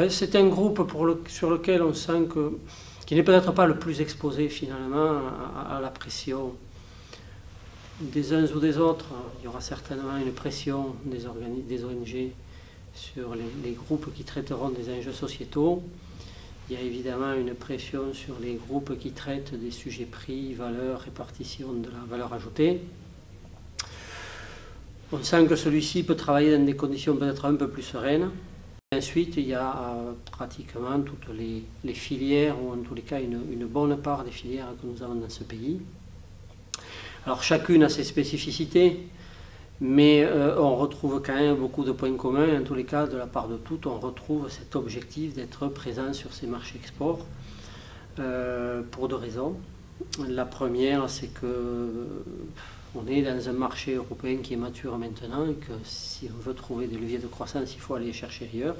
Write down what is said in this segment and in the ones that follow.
C'est un groupe sur lequel on sent qui n'est peut-être pas le plus exposé finalement à la pression des uns ou des autres. Il y aura certainement une pression des ONG sur les groupes qui traiteront des enjeux sociétaux. Il y a évidemment une pression sur les groupes qui traitent des sujets prix, valeur, répartition de la valeur ajoutée. On sent que celui-ci peut travailler dans des conditions peut-être un peu plus sereines. Et ensuite, il y a pratiquement toutes les filières, ou en tous les cas une bonne part des filières que nous avons dans ce pays. Alors chacune a ses spécificités, mais on retrouve quand même beaucoup de points communs. En tous les cas, de la part de toutes, on retrouve cet objectif d'être présent sur ces marchés export pour deux raisons. La première, c'est que on est dans un marché européen qui est mature maintenant et que si on veut trouver des leviers de croissance, il faut aller chercher ailleurs.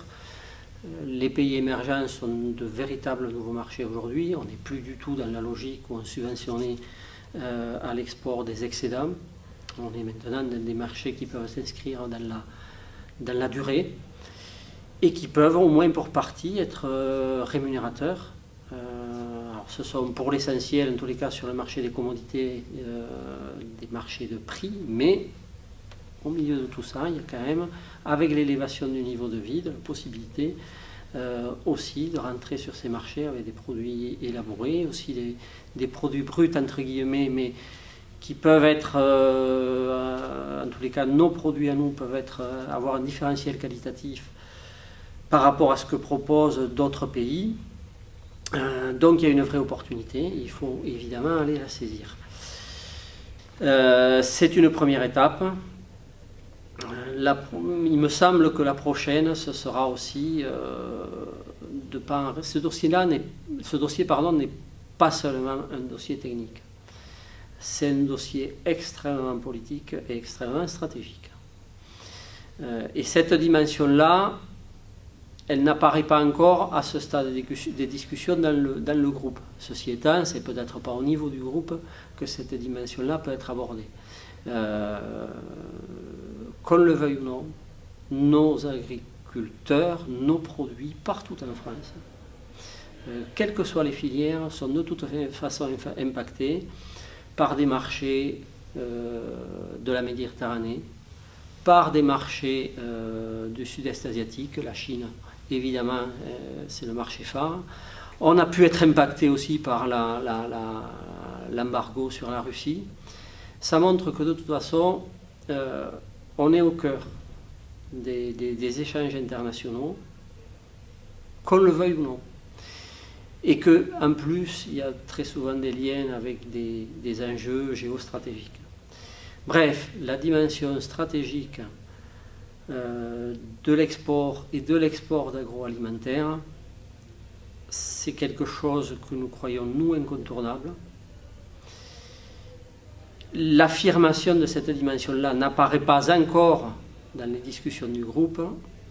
Les pays émergents sont de véritables nouveaux marchés aujourd'hui. On n'est plus du tout dans la logique où on subventionnait à l'export des excédents. On est maintenant dans des marchés qui peuvent s'inscrire dans la durée et qui peuvent, au moins pour partie, être rémunérateurs. Alors ce sont pour l'essentiel, en tous les cas, sur le marché des commodités, des marchés de prix, mais au milieu de tout ça, il y a quand même, avec l'élévation du niveau de vie, de la possibilité aussi de rentrer sur ces marchés avec des produits élaborés, aussi des produits bruts, entre guillemets, mais qui peuvent être, en tous les cas, nos produits à nous peuvent avoir un différentiel qualitatif par rapport à ce que proposent d'autres pays. Donc il y a une vraie opportunité, il faut évidemment aller la saisir. C'est une première étape. Il me semble que la prochaine, ce sera aussi ce dossier n'est pas seulement un dossier technique. C'est un dossier extrêmement politique et extrêmement stratégique. Et cette dimension-là, elle n'apparaît pas encore à ce stade des discussions dans le groupe. Ceci étant, c'est peut-être pas au niveau du groupe que cette dimension-là peut être abordée. Qu'on le veuille ou non, nos agriculteurs, nos produits, partout en France, quelles que soient les filières, sont de toute façon impactés par des marchés de la Méditerranée, par des marchés du sud-est asiatique, la Chine. Évidemment, c'est le marché phare. On a pu être impacté aussi par l'embargo sur la Russie. Ça montre que de toute façon, on est au cœur des échanges internationaux, qu'on le veuille ou non. Et qu'en plus, il y a très souvent des liens avec des enjeux géostratégiques. Bref, la dimension stratégique de l'export et de l'export d'agroalimentaire, c'est quelque chose que nous croyons, nous, incontournable. L'affirmation de cette dimension-là n'apparaît pas encore dans les discussions du groupe.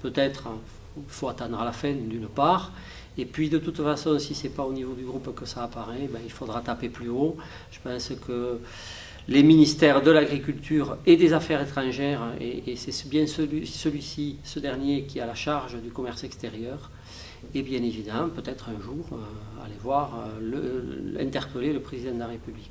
Peut-être il faut attendre à la fin, d'une part. Et puis, de toute façon, si ce n'est pas au niveau du groupe que ça apparaît, ben, il faudra taper plus haut. Je pense que les ministères de l'Agriculture et des Affaires étrangères, et c'est bien celui-ci, ce dernier, qui a la charge du commerce extérieur, et bien évidemment, peut-être un jour, aller voir, interpeller le président de la République.